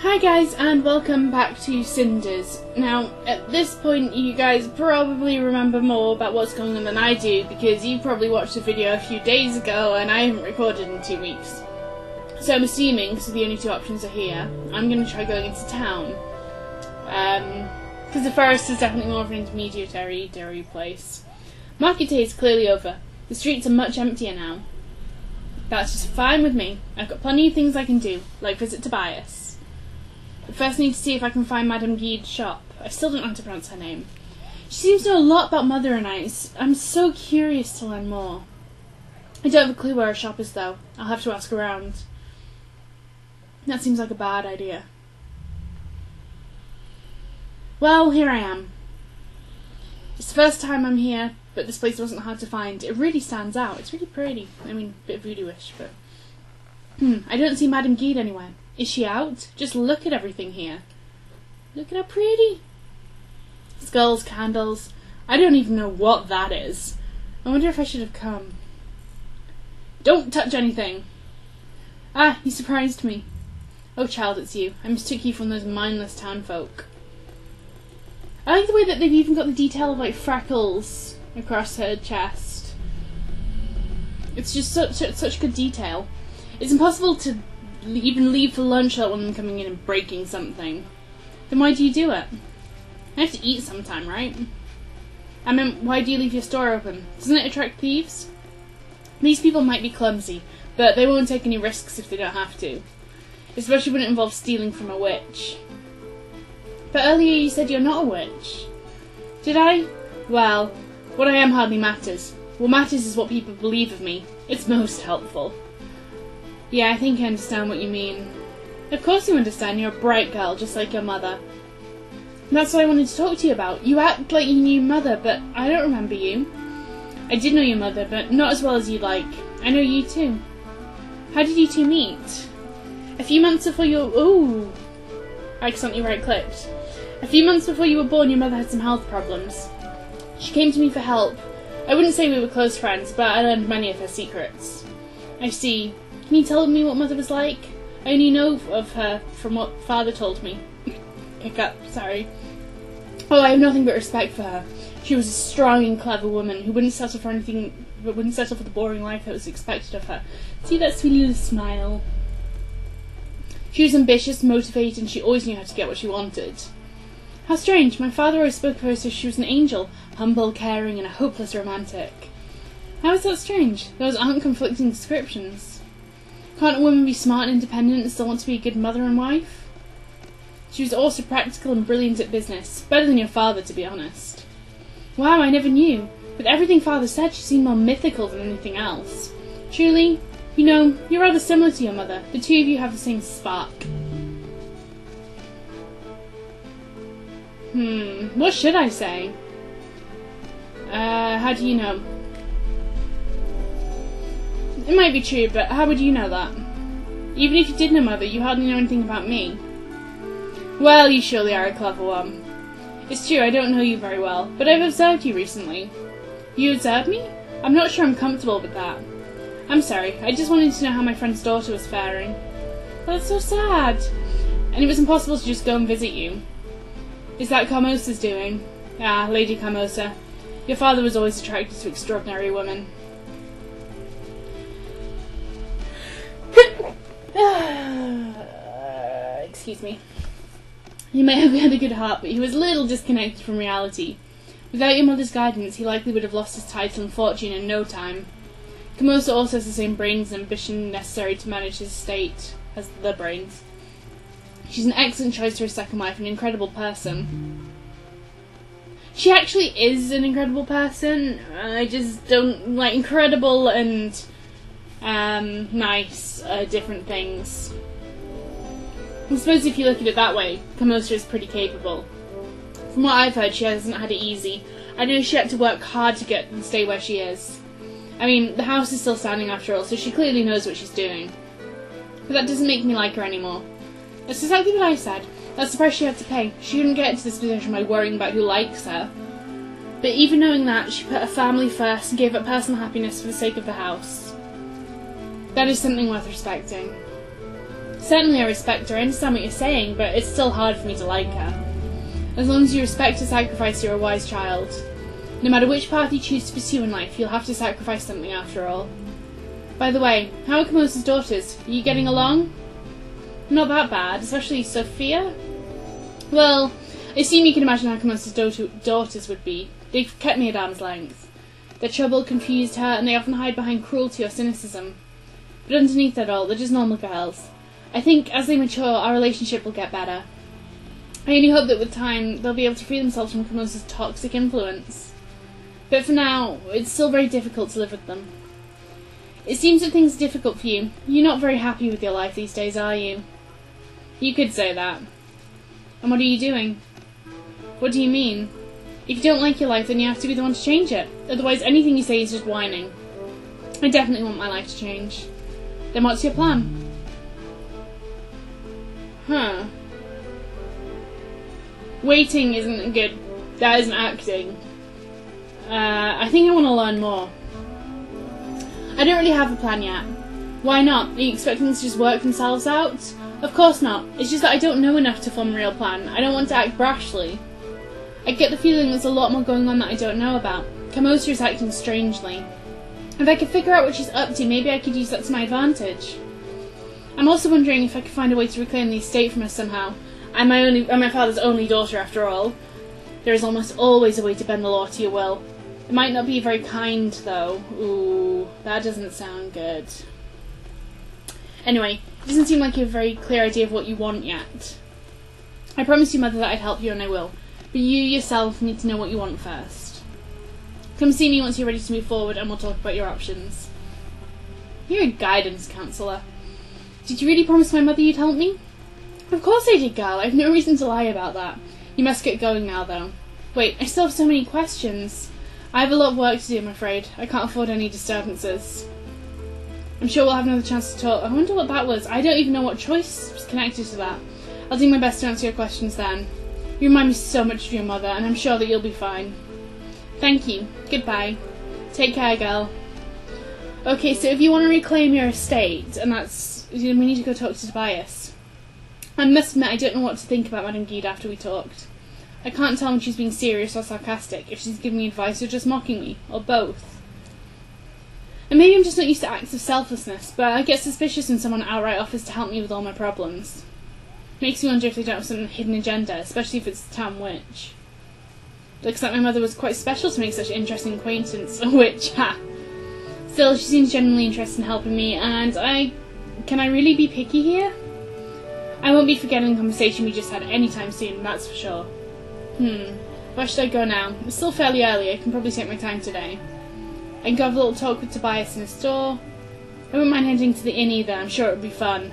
Hi guys, and welcome back to Cinders. Now, at this point you guys probably remember more about what's going on than I do, because you probably watched the video a few days ago and I haven't recorded in 2 weeks. So I'm assuming, so the only two options are here, I'm going to try going into town. Because the forest is definitely more of an intermediary place. Market day is clearly over. The streets are much emptier now. That's just fine with me. I've got plenty of things I can do, like visit Tobias. But first I need to see if I can find Madame Guide's shop. I still don't know how to pronounce her name. She seems to know a lot about Mother and I. I'm so curious to learn more. I don't have a clue where her shop is though. I'll have to ask around. That seems like a bad idea. Well, here I am. It's the first time I'm here, but this place wasn't hard to find. It really stands out. It's really pretty. I mean, a bit voodoo-ish, but... I don't see Madame Guide anywhere. Is she out? Just look at everything here. Look at how pretty. Skulls, candles. I don't even know what that is. I wonder if I should have come. Don't touch anything. Ah, you surprised me. Oh, child, it's you. I mistook you from those mindless townfolk. I like the way that they've even got the detail of, like, freckles across her chest. It's just such good detail. It's impossible to even leave for lunch without one of them coming in and breaking something. Then why do you do it? I have to eat sometime, right? I mean, why do you leave your store open? Doesn't it attract thieves? These people might be clumsy, but they won't take any risks if they don't have to. Especially when it involves stealing from a witch. But earlier you said you're not a witch. Did I? Well, what I am hardly matters. What matters is what people believe of me. It's most helpful. Yeah, I think I understand what you mean. Of course you understand. You're a bright girl, just like your mother. That's what I wanted to talk to you about. You act like you knew Mother, but I don't remember you. I did know your mother, but not as well as you'd like. I know you too. How did you two meet? A few months before you were... Ooh! I accidentally right-clicked. A few months before you were born, your mother had some health problems. She came to me for help. I wouldn't say we were close friends, but I learned many of her secrets. I see. Can you tell me what Mother was like? I only know of her from what Father told me. Pick up, sorry. Oh, I have nothing but respect for her. She was a strong and clever woman who wouldn't settle for anything, but wouldn't settle for the boring life that was expected of her. See that sweet little smile? She was ambitious, motivated, and she always knew how to get what she wanted. How strange, my father always spoke of her as if she was an angel, humble, caring, and a hopeless romantic. How is that strange? Those aren't conflicting descriptions. Can't a woman be smart and independent and still want to be a good mother and wife? She was also practical and brilliant at business, better than your father, to be honest. Wow, I never knew. With everything Father said, she seemed more mythical than anything else. Truly, you know, you're rather similar to your mother. The two of you have the same spark. What should I say? How do you know? It might be true, but how would you know that? Even if you did know Mother, you hardly know anything about me. Well, you surely are a clever one. It's true, I don't know you very well, but I've observed you recently. You observed me? I'm not sure I'm comfortable with that. I'm sorry, I just wanted to know how my friend's daughter was faring. Well, that's so sad. And it was impossible to just go and visit you. Is that Carmosa's doing? Ah, Lady Carmosa. Your father was always attracted to extraordinary women. Excuse me. He may have had a good heart, but he was a little disconnected from reality. Without your mother's guidance, he likely would have lost his title and fortune in no time. Carmosa also has the same brains and ambition necessary to manage his estate as the brains. She's an excellent choice for a second wife, an incredible person. She actually is an incredible person. I just don't like incredible and nice different things. I suppose if you look at it that way, Carmosa is pretty capable. From what I've heard, she hasn't had it easy. I know she had to work hard to get and stay where she is. I mean, the house is still standing after all, so she clearly knows what she's doing. But that doesn't make me like her anymore. That's exactly what I said. That's the price she had to pay. She couldn't get into this position by worrying about who likes her. But even knowing that, she put her family first and gave up personal happiness for the sake of the house. That is something worth respecting. Certainly I respect her, I understand what you're saying, but it's still hard for me to like her. As long as you respect her sacrifice, you're a wise child. No matter which path you choose to pursue in life, you'll have to sacrifice something after all. By the way, how are Kamosa's daughters? Are you getting along? Not that bad, especially Sophia. Well, I assume you can imagine how Kamosa's daughters would be. They've kept me at arm's length. Their trouble confused her, and they often hide behind cruelty or cynicism. But underneath it all, they're just normal girls. I think as they mature, our relationship will get better. I only hope that with time, they'll be able to free themselves from Kamosa's toxic influence. But for now, it's still very difficult to live with them. It seems that things are difficult for you. You're not very happy with your life these days, are you? You could say that. And what are you doing? What do you mean? If you don't like your life, then you have to be the one to change it. Otherwise, anything you say is just whining. I definitely want my life to change. Then what's your plan? Waiting isn't good. That isn't acting. I think I want to learn more. I don't really have a plan yet. Why not? Are you expecting things to just work themselves out? Of course not. It's just that I don't know enough to form a real plan. I don't want to act brashly. I get the feeling there's a lot more going on that I don't know about. Kamosa is acting strangely. If I could figure out what she's up to, maybe I could use that to my advantage. I'm also wondering if I could find a way to reclaim the estate from her somehow. I'm my father's only daughter, after all. There is almost always a way to bend the law to your will. It might not be very kind, though. Ooh, that doesn't sound good. Anyway, it doesn't seem like you have a very clear idea of what you want yet. I promised you, Mother, that I'd help you, and I will. But you yourself need to know what you want first. Come see me once you're ready to move forward, and we'll talk about your options. You're a guidance counsellor. Did you really promise my mother you'd help me? Of course I did, girl. I've no reason to lie about that. You must get going now, though. Wait, I still have so many questions. I have a lot of work to do, I'm afraid. I can't afford any disturbances. I'm sure we'll have another chance to talk. I wonder what that was. I don't even know what choice was connected to that. I'll do my best to answer your questions then. You remind me so much of your mother, and I'm sure that you'll be fine. Thank you. Goodbye. Take care, girl. Okay, so if you want to reclaim your estate, and that's... we need to go talk to Tobias. I must admit, I don't know what to think about Madame Guide after we talked. I can't tell when she's being serious or sarcastic, if she's giving me advice or just mocking me, or both. And maybe I'm just not used to acts of selflessness, but I get suspicious when someone outright offers to help me with all my problems. Makes me wonder if they don't have some hidden agenda, especially if it's the town witch. Looks like my mother was quite special to make such interesting acquaintance. A witch, ha! Still, she seems genuinely interested in helping me, and can I really be picky here? I won't be forgetting the conversation we just had anytime soon, that's for sure. Where should I go now? It's still fairly early, I can probably take my time today. I can go have a little talk with Tobias in his store. I wouldn't mind heading to the inn either, I'm sure it would be fun.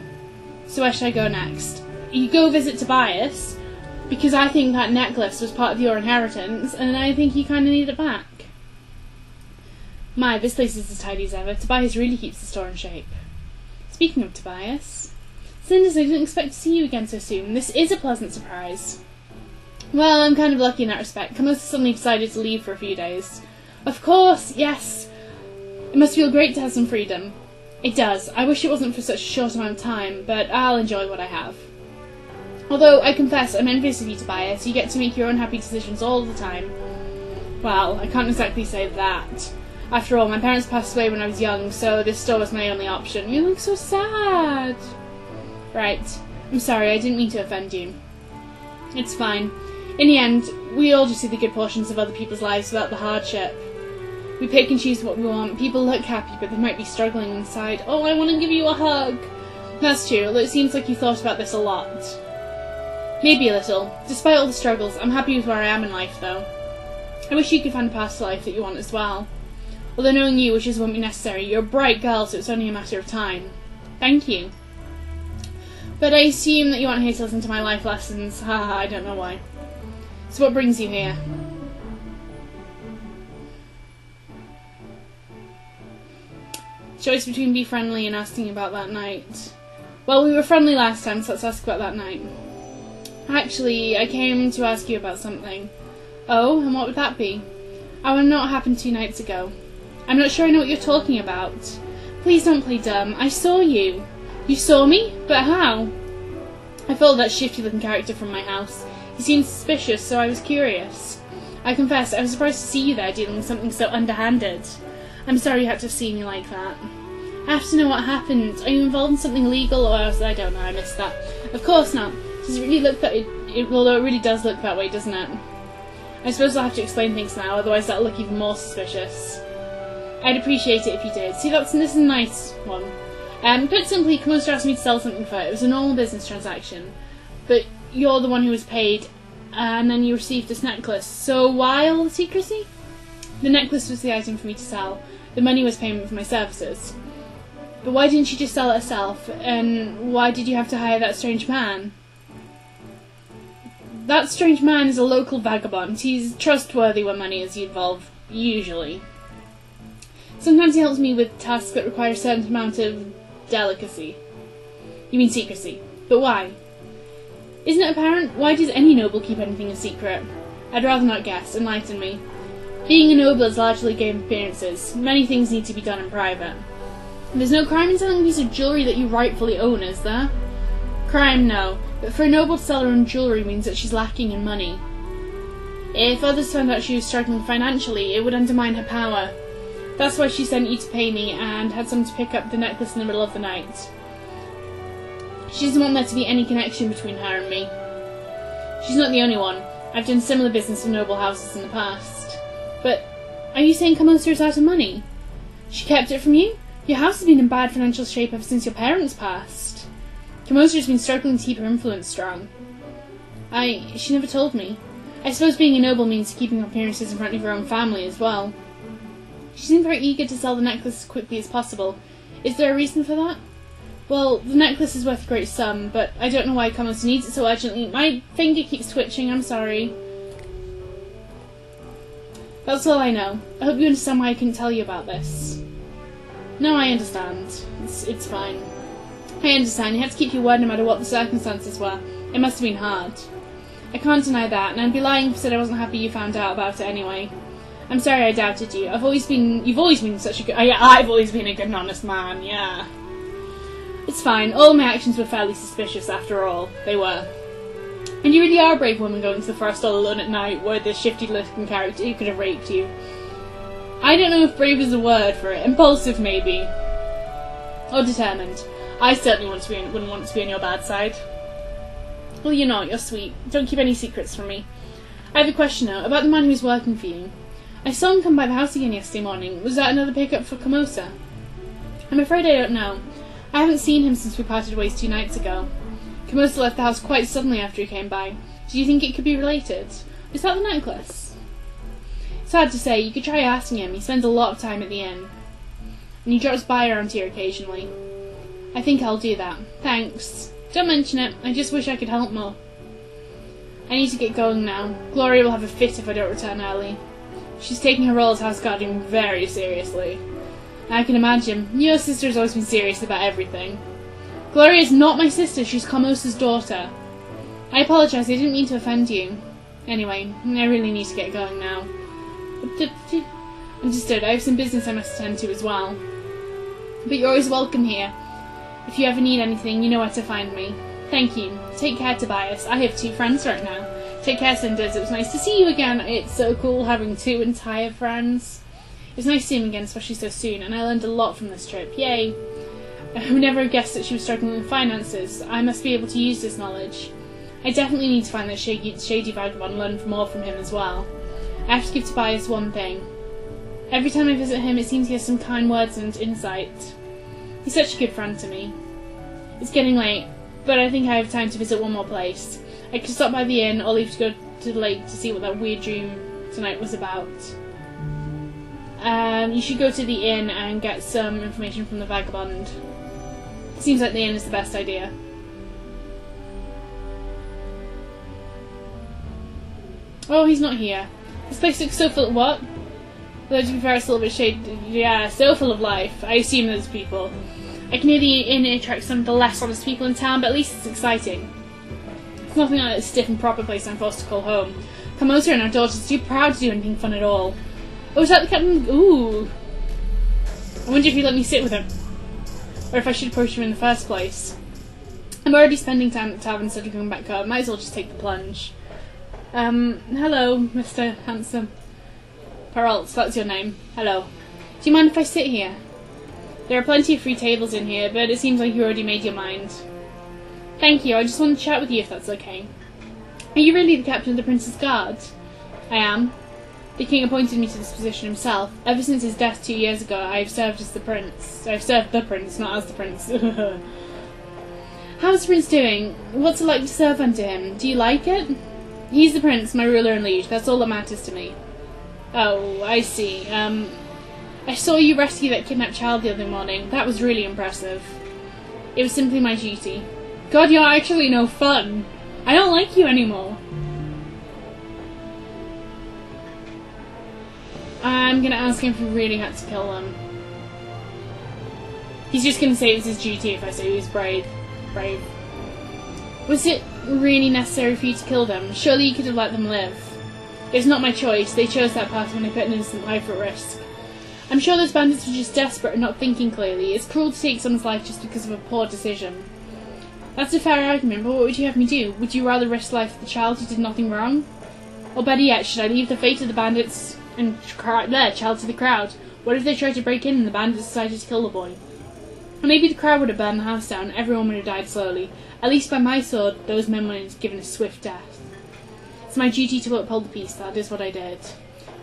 So where should I go next? You go visit Tobias, because I think that necklace was part of your inheritance, and I think you kind of need it back. My, this place is as tidy as ever. Tobias really keeps the store in shape. Speaking of Tobias... Cinders, I didn't expect to see you again so soon. This is a pleasant surprise. Well, I'm kind of lucky in that respect. Kamosa suddenly decided to leave for a few days. Of course, yes! It must feel great to have some freedom. It does. I wish it wasn't for such a short amount of time, but I'll enjoy what I have. Although, I confess, I'm envious of you, Tobias. You get to make your own happy decisions all the time. Well, I can't exactly say that. After all, my parents passed away when I was young, so this store was my only option. You look so sad. Right. I'm sorry, I didn't mean to offend you. It's fine. In the end, we all just see the good portions of other people's lives without the hardship. We pick and choose what we want. People look happy, but they might be struggling inside. Oh, I want to give you a hug. That's true, although it seems like you thought about this a lot. Maybe a little. Despite all the struggles, I'm happy with where I am in life, though. I wish you could find a path to life that you want as well. Although knowing you, wishes won't be necessary. You're a bright girl, so it's only a matter of time. Thank you. But I assume that you aren't here to listen to my life lessons. Haha, I don't know why. So what brings you here? Choice between be friendly and asking about that night. Well, we were friendly last time, so let's ask about that night. Actually, I came to ask you about something. Oh, and what would that be? I want to know what happened 2 nights ago. I'm not sure I know what you're talking about. Please don't play dumb. I saw you. You saw me? But how? I followed that shifty-looking character from my house. He seemed suspicious, so I was curious. I confess, I was surprised to see you there dealing with something so underhanded. I'm sorry you had to see me like that. I have to know what happened. Are you involved in something illegal, or else I don't know, I missed that. Of course not. Does it really look that although it really does look that way, doesn't it? I suppose I'll have to explain things now, otherwise that'll look even more suspicious. I'd appreciate it if you did. See, this is a nice one. Put simply, Komoster asked me to sell something for it. It was a normal business transaction. But you're the one who was paid, and then you received this necklace. So why all the secrecy? The necklace was the item for me to sell. The money was payment for my services. But why didn't you just sell it herself? And why did you have to hire that strange man? That strange man is a local vagabond. He's trustworthy when money is involved, usually. Sometimes he helps me with tasks that require a certain amount of delicacy. You mean secrecy. But why? Isn't it apparent? Why does any noble keep anything a secret? I'd rather not guess. Enlighten me. Being a noble is largely a game of appearances. Many things need to be done in private. There's no crime in selling a piece of jewellery that you rightfully own, is there? Crime, no. But for a noble to sell her own jewellery means that she's lacking in money. If others found out she was struggling financially, it would undermine her power. That's why she sent you to pay me and had someone to pick up the necklace in the middle of the night. She doesn't want there to be any connection between her and me. She's not the only one. I've done similar business with noble houses in the past. But are you saying Komoster is out of money? She kept it from you? Your house has been in bad financial shape ever since your parents passed. Komoster has been struggling to keep her influence strong. She never told me. I suppose being a noble means keeping appearances in front of your own family as well. She seemed very eager to sell the necklace as quickly as possible. Is there a reason for that? Well, the necklace is worth a great sum, but I don't know why Komoster needs it so urgently. My finger keeps twitching, I'm sorry. That's all I know. I hope you understand why I couldn't tell you about this. No, I understand. It's fine. I understand. You had to keep your word no matter what the circumstances were. It must have been hard. I can't deny that, and I'd be lying if I said I wasn't happy you found out about it anyway. I'm sorry I doubted you. You've always been such a good... I've always been a good and honest man, yeah. It's fine. All my actions were fairly suspicious after all. They were. And you really are a brave woman going to the forest all alone at night with this shifty-looking character who could have raped you. I don't know if brave is a word for it. Impulsive, maybe. Or determined. I certainly wouldn't want to be on your bad side. Well, you're not. You're sweet. Don't keep any secrets from me. I have a question now, about the man who's working for you. I saw him come by the house again yesterday morning. Was that another pickup for Komoster? I'm afraid I don't know. I haven't seen him since we parted ways 2 nights ago. Komoster left the house quite suddenly after he came by. Do you think it could be related? Is that the necklace? It's hard to say. You could try asking him. He spends a lot of time at the inn. And he drops by around here occasionally. I think I'll do that. Thanks. Don't mention it. I just wish I could help more. I need to get going now. Gloria will have a fit if I don't return early. She's taking her role as house guardian very seriously. I can imagine. Your sister's always been serious about everything. Gloria's not my sister. She's Komoster's daughter. I apologise. I didn't mean to offend you. Anyway, I really need to get going now. Understood. I have some business I must attend to as well. But you're always welcome here. If you ever need anything, you know where to find me. Thank you. Take care, Tobias. I have 2 friends right now. Take care, Cinders. It was nice to see you again. It's so cool having 2 entire friends. It was nice to see him again, especially so soon, and I learned a lot from this trip. Yay! I would never have guessed that she was struggling with finances. I must be able to use this knowledge. I definitely need to find that shady vagabond and learn more from him as well. I have to give Tobias one thing. Every time I visit him, it seems he has some kind words and insight. He's such a good friend to me. It's getting late, but I think I have time to visit one more place. I could stop by the inn or leave to go to the lake to see what that weird dream tonight was about. You should go to the inn and get some information from the vagabond. Seems like the inn is the best idea. Oh, he's not here. This place looks so full of what? Though to be fair, it's a little bit shady. Yeah, so full of life. I assume there's people. I can hear the inn attracts some of the less honest people in town, but at least it's exciting. It's nothing like that stiff and proper place I'm forced to call home. Komoster and our daughter's too proud to do anything fun at all. Oh, is that the captain? Ooh. I wonder if he'd let me sit with him. or if I should approach him in the first place. I'm already spending time at the tavern instead of going back home. Might as well just take the plunge. Hello, Mr. Handsome. Peralt, that's your name. Hello. Do you mind if I sit here? There are plenty of free tables in here, but it seems like you already made your mind. Thank you, I just want to chat with you if that's okay. Are you really the captain of the Prince's Guard? I am. The king appointed me to this position himself. Ever since his death 2 years ago, I have served as the prince. I've served the prince, not as the prince. How's the prince doing? What's it like to serve under him? Do you like it? He's the prince, my ruler and liege. That's all that matters to me. Oh, I see. I saw you rescue that kidnapped child the other morning. That was really impressive. It was simply my duty. God, you're actually no fun. I don't like you anymore. I'm gonna ask him if he really had to kill them. He's just gonna say it was his duty if I say he was brave. Was it really necessary for you to kill them? Surely you could have let them live. It's not my choice. They chose that path when they put an innocent life at risk. I'm sure those bandits were just desperate and not thinking clearly. It's cruel to take someone's life just because of a poor decision. That's a fair argument, but what would you have me do? Would you rather risk the life of the child who did nothing wrong? Or better yet, should I leave the fate of the bandits and their child to the crowd? What if they tried to break in and the bandits decided to kill the boy? Or maybe the crowd would have burned the house down, everyone would have died slowly. At least by my sword, those men would have given a swift death. It's my duty to uphold the peace, that is what I did.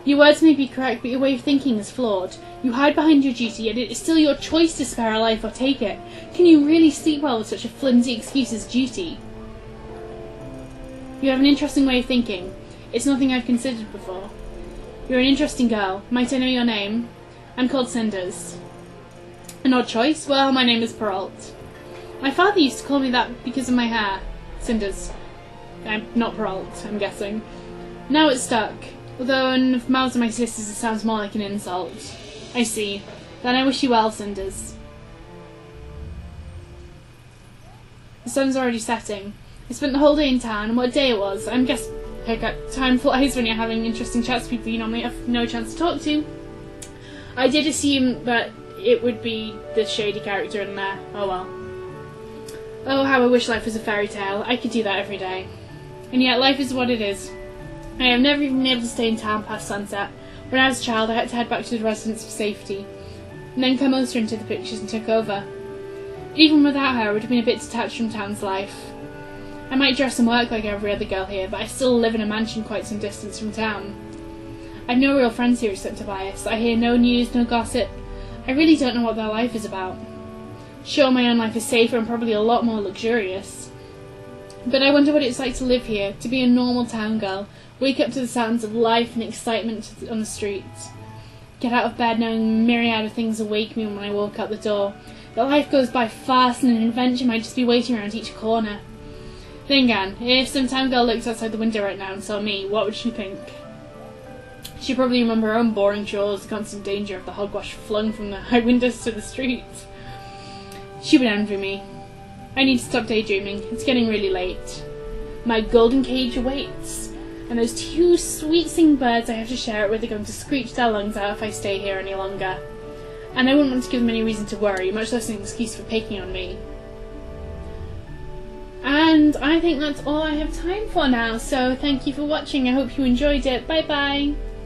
Your words may be correct, but your way of thinking is flawed. You hide behind your duty, yet it is still your choice to spare a life or take it. Can you really sleep well with such a flimsy excuse as duty? You have an interesting way of thinking. It's nothing I've considered before. You're an interesting girl. Might I know your name? I'm called Cinders. An odd choice? Well, my name is Peralt. My father used to call me that because of my hair. Cinders. I'm not Peralt, I'm guessing. Now it's stuck. Although in the mouths of my sisters it sounds more like an insult. I see. Then I wish you well, Cinders. The sun's already setting. I spent the whole day in town, and what a day it was. I guess time flies when you're having interesting chats with people you normally have no chance to talk to. I did assume that it would be the shady character in there. Oh well. Oh, how I wish life was a fairy tale. I could do that every day. And yet life is what it is. I have never even been able to stay in town past sunset. When I was a child, I had to head back to the residence for safety. And then Carmosa entered the pictures and took over. But even without her, I would have been a bit detached from town's life. I might dress and work like every other girl here, but I still live in a mansion quite some distance from town. I've no real friends here except Tobias. I hear no news, no gossip. I really don't know what their life is about. Sure, my own life is safer and probably a lot more luxurious. But I wonder what it's like to live here, to be a normal town girl, wake up to the sounds of life and excitement on the streets. Get out of bed knowing a myriad of things awake me when I walk out the door. That life goes by fast and an adventure might just be waiting around each corner. Then again, if some town girl looked outside the window right now and saw me, what would she think? She'd probably remember her own boring chores, the constant danger of the hogwash flung from the high windows to the streets. She would envy me. I need to stop daydreaming. It's getting really late. My golden cage awaits. And those two sweet singing birds I have to share it with are going to screech their lungs out if I stay here any longer. And I wouldn't want to give them any reason to worry, much less an excuse for picking on me. And I think that's all I have time for now, so thank you for watching. I hope you enjoyed it. Bye bye!